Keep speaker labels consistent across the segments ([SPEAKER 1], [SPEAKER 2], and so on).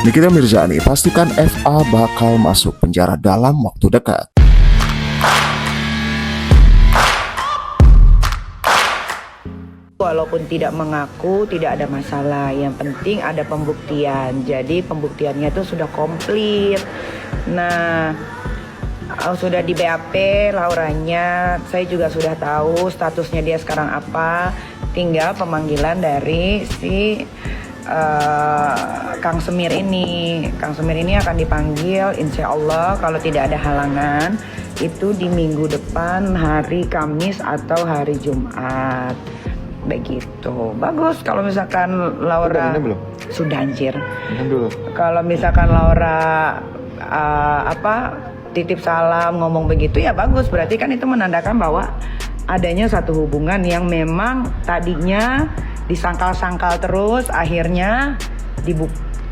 [SPEAKER 1] Nikita Mirzani pastikan FA bakal masuk penjara dalam waktu dekat.
[SPEAKER 2] Walaupun tidak mengaku, tidak ada masalah. Yang penting ada pembuktian. Jadi pembuktiannya itu sudah komplit. Nah, sudah di BAP Lauranya. Saya juga sudah tahu statusnya dia sekarang apa. Tinggal pemanggilan dari si Kang Semir ini. Kang Semir ini akan dipanggil insya Allah kalau tidak ada halangan itu di minggu depan, hari Kamis atau hari Jumat. Begitu. Bagus kalau misalkan Laura
[SPEAKER 3] belum?
[SPEAKER 2] Sudah anjir.
[SPEAKER 3] Dulu.
[SPEAKER 2] Kalau misalkan Laura titip salam ngomong begitu ya bagus, berarti kan itu menandakan bahwa adanya satu hubungan yang memang tadinya disangkal-sangkal terus, akhirnya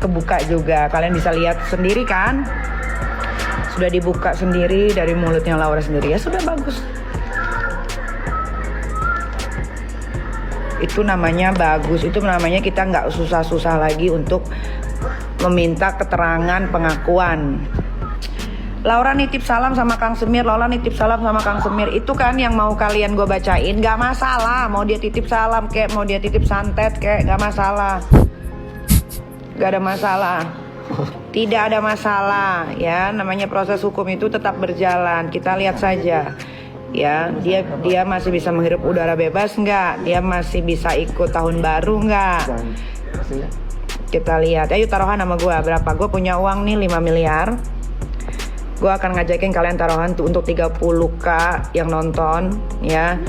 [SPEAKER 2] kebuka juga. Kalian bisa lihat sendiri kan, sudah dibuka sendiri dari mulutnya Laura sendiri. Ya sudah bagus. Itu namanya bagus, itu namanya kita nggak susah-susah lagi untuk meminta keterangan pengakuan. Laura nitip salam sama Kang Semir, Laura nitip salam sama Kang Semir. Itu kan yang mau kalian gue bacain, gak masalah. Mau dia titip salam kek, mau dia titip santet kek, gak masalah. Gak ada masalah. Tidak ada masalah ya, namanya proses hukum itu tetap berjalan. Kita lihat saja. Ya, dia masih bisa menghirup udara bebas nggak? Dia masih bisa ikut tahun baru nggak? Kita lihat. Ayo taruhan sama gue berapa? Gue punya uang nih 5 miliar. Gue akan ngajakin kalian taruhan tuh untuk 30k yang nonton ya.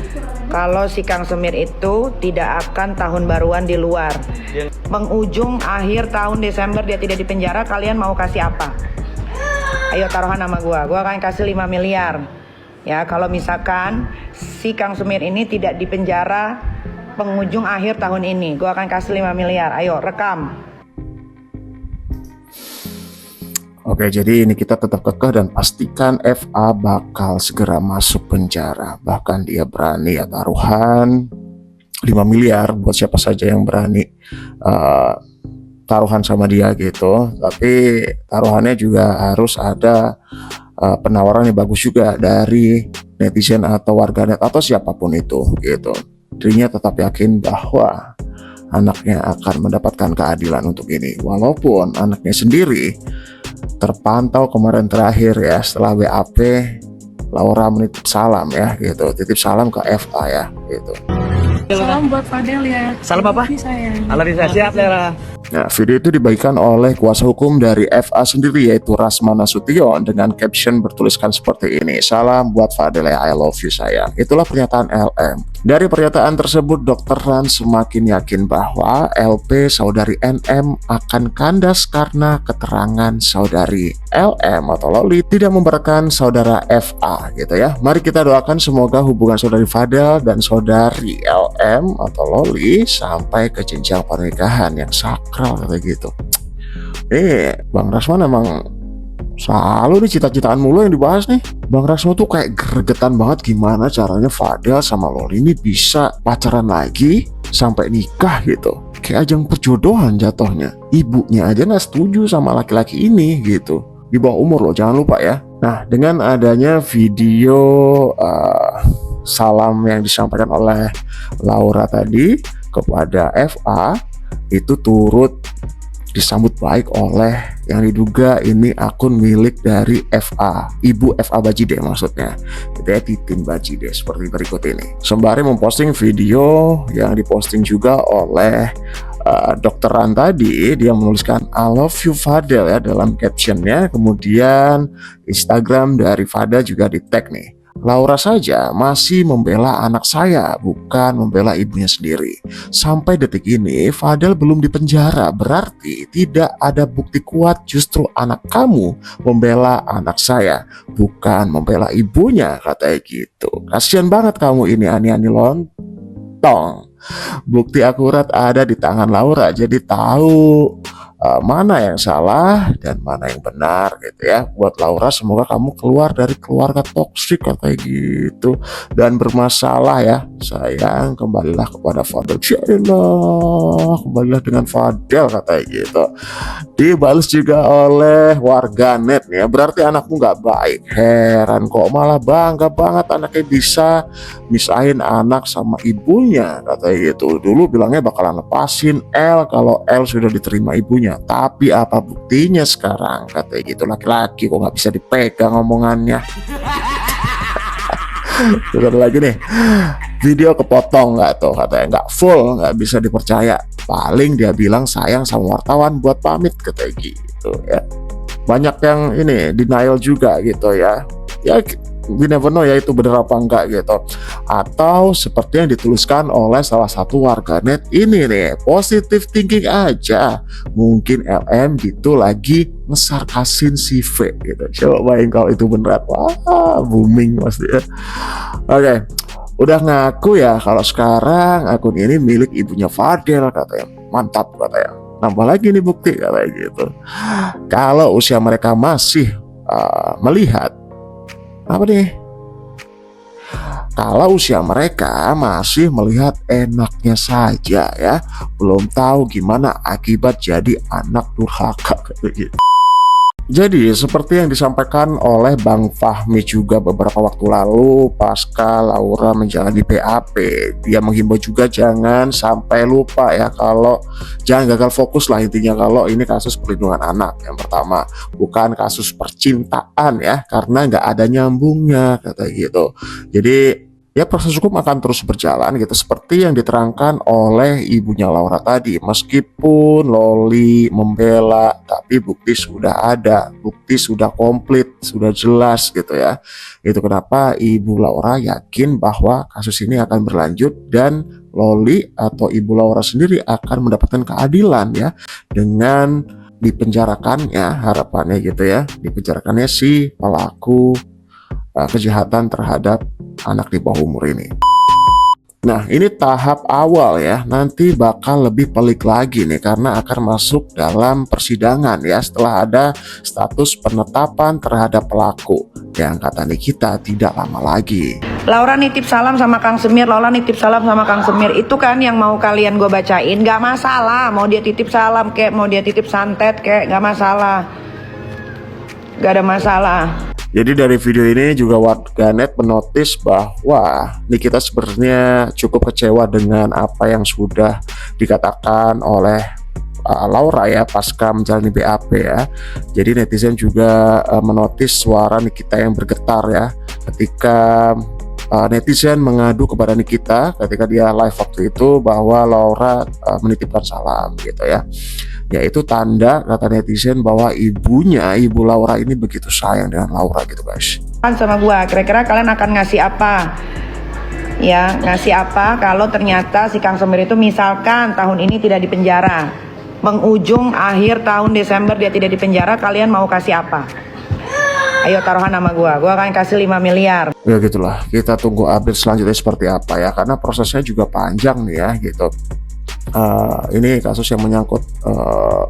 [SPEAKER 2] Kalau si Kang Semir itu tidak akan tahun baruan di luar. Penghujung akhir tahun Desember dia tidak di penjara, kalian mau kasih apa? Ayo taruhan sama gue akan kasih 5 miliar. Ya, kalau misalkan si Kang Semir ini tidak di penjara penghujung akhir tahun ini, gue akan kasih 5 miliar. Ayo rekam.
[SPEAKER 1] Oke, jadi ini kita tetap kekeh dan pastikan FA bakal segera masuk penjara. Bahkan dia berani ya taruhan 5 miliar buat siapa saja yang berani taruhan sama dia gitu. Tapi taruhannya juga harus ada penawaran yang bagus juga dari netizen atau warganet atau siapapun itu gitu. Dirinya tetap yakin bahwa anaknya akan mendapatkan keadilan untuk ini. Walaupun anaknya sendiri terpantau kemarin terakhir ya setelah BAP Laura menitip salam ya gitu, titip salam ke FA ya gitu.
[SPEAKER 4] Salam buat Fadel ya.
[SPEAKER 5] Salam apa? Alarisa siap Lera.
[SPEAKER 1] Nah, video itu dibagikan oleh kuasa hukum dari FA sendiri yaitu Rasman Nasution dengan caption bertuliskan seperti ini: salam buat Fadel ya, I love you sayang. Itulah pernyataan LM. Dari pernyataan tersebut, Dr. Ran semakin yakin bahwa LP saudari NM akan kandas karena keterangan saudari LM atau Loli tidak memberatkan saudara FA gitu ya. Mari kita doakan semoga hubungan saudari Fadel dan saudari LM atau Loli sampai ke jenjang pernikahan yang sakral kayak gitu. Bang Rasman emang selalu nih cita-citaan mulu yang dibahas nih. Bang Rasman tuh kayak gregetan banget gimana caranya Fadel sama Loli ini bisa pacaran lagi sampai nikah gitu. Kayak ajang perjodohan jatuhnya. Ibunya aja gak setuju sama laki-laki ini gitu. Di bawah umur loh, jangan lupa ya. Nah, dengan adanya video salam yang disampaikan oleh Laura tadi kepada FA, itu turut disambut baik oleh yang diduga ini akun milik dari FA, ibu FA Bajide maksudnya, gitu ya, Titin Bajide seperti berikut ini. Sembari memposting video yang diposting juga oleh Dr. Ran tadi, dia menuliskan I love you Fadel ya dalam captionnya. Kemudian Instagram dari Fadel juga di tag nih. Laura saja masih membela anak saya, bukan membela ibunya sendiri. Sampai detik ini Fadel belum dipenjara, berarti tidak ada bukti kuat justru anak kamu membela anak saya, bukan membela ibunya, katanya gitu. Kasian banget kamu ini ani-ani lontong. Bukti akurat ada di tangan Laura, jadi tahu mana yang salah dan mana yang benar gitu ya. Buat Laura, semoga kamu keluar dari keluarga toksik katanya gitu dan bermasalah ya. Sayang, kembalilah kepada Fadel. Jadilah, kembalilah dengan Fadel katanya gitu. Dibalas juga oleh warganet nih ya, berarti anakmu nggak baik. Heran kok malah bangga banget anaknya bisa misahin anak sama ibunya katanya gitu. Dulu bilangnya bakalan lepasin L kalau L sudah diterima ibunya, tapi apa buktinya sekarang katanya gitu. Laki-laki kok nggak bisa dipegang omongannya. Terus lagi nih, video kepotong nggak tuh katanya, nggak full, nggak bisa dipercaya. Paling dia bilang sayang sama wartawan buat pamit katanya gitu ya. Banyak yang ini denial juga gitu ya. Ya we never know ya itu bener apa enggak gitu. Atau seperti yang dituliskan oleh salah satu warganet ini nih, positive thinking aja. Mungkin LM gitu lagi ngesarkasin si V gitu. Coba bayangin kalau itu beneran, wah booming pasti ya. Oke, udah ngaku ya kalau sekarang akun ini milik ibunya Fadel katanya. Mantap katanya. Nambah lagi nih bukti katanya gitu. Kalau usia mereka masih melihat apa nih? Kalau usia mereka masih melihat enaknya saja ya, belum tahu gimana akibat jadi anak durhaka gitu. Jadi seperti yang disampaikan oleh Bang Fahmi juga beberapa waktu lalu pasca Laura menjalani BAP, dia menghimbau juga jangan sampai lupa ya, kalau jangan gagal fokus lah intinya kalau ini kasus perlindungan anak. Yang pertama, bukan kasus percintaan ya, karena nggak ada nyambungnya kata gitu. Jadi ya proses hukum akan terus berjalan gitu seperti yang diterangkan oleh ibunya Laura tadi. Meskipun Loli membela, tapi bukti sudah ada, bukti sudah komplit, sudah jelas gitu ya. Itu kenapa ibu Laura yakin bahwa kasus ini akan berlanjut dan Loli atau ibu Laura sendiri akan mendapatkan keadilan ya, dengan dipenjarakannya, harapannya gitu ya, dipenjarakannya si pelaku kejahatan terhadap anak di bawah umur ini. Nah, ini tahap awal ya, nanti bakal lebih pelik lagi nih karena akan masuk dalam persidangan ya setelah ada status penetapan terhadap pelaku yang kata Nikita tidak lama lagi.
[SPEAKER 2] Laura nitip salam sama Kang Semir, Laura nitip salam sama Kang Semir. Itu kan yang mau kalian gue bacain, gak masalah. Mau dia titip salam kayak, mau dia titip santet kayak, gak masalah. Gak ada masalah.
[SPEAKER 1] Jadi dari video ini juga warganet menotis bahwa Nikita sebenarnya cukup kecewa dengan apa yang sudah dikatakan oleh Laura ya pasca menjalani BAP ya. Jadi netizen juga menotis suara Nikita yang bergetar ya ketika netizen mengadu kepada Nikita ketika dia live waktu itu bahwa Laura menitipkan salam gitu ya. Yaitu tanda kata netizen bahwa ibunya, ibu Laura ini begitu sayang dengan Laura gitu guys.
[SPEAKER 2] Sama gua, kira-kira kalian akan ngasih apa? Ya, ngasih apa kalau ternyata si Kang Semir itu misalkan tahun ini tidak dipenjara, penghujung akhir tahun Desember dia tidak dipenjara, kalian mau kasih apa? Ayo taruhan sama gua akan kasih 5 miliar.
[SPEAKER 1] Ya gitulah, kita tunggu update selanjutnya seperti apa ya, karena prosesnya juga panjang nih ya gitu. Ini kasus yang menyangkut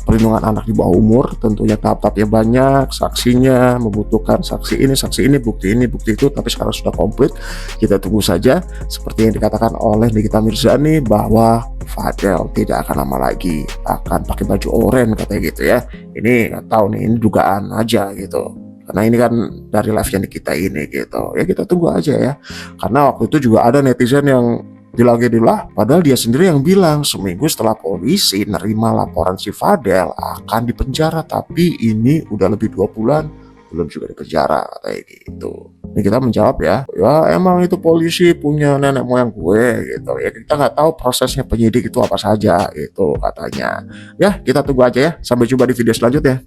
[SPEAKER 1] perlindungan anak di bawah umur, tentunya tahap-tahapnya banyak, saksinya membutuhkan saksi ini, bukti itu, tapi sekarang sudah komplit. Kita tunggu saja seperti yang dikatakan oleh Nikita Mirzani bahwa Fadel tidak akan lama lagi akan pakai baju oranye katanya gitu ya. Ini nggak tahu nih, ini dugaan aja gitu. Karena ini kan dari live-nya Nikita ini gitu. Ya kita tunggu aja ya. Karena waktu itu juga ada netizen yang dilah, padahal dia sendiri yang bilang seminggu setelah polisi nerima laporan si Fadel akan dipenjara, tapi ini udah lebih 2 bulan belum juga dipenjara kayak gitu. Ini kita menjawab ya emang itu polisi punya nenek moyang gue gitu ya, kita nggak tahu prosesnya penyidik itu apa saja itu katanya. Ya kita tunggu aja ya, sampai jumpa di video selanjutnya.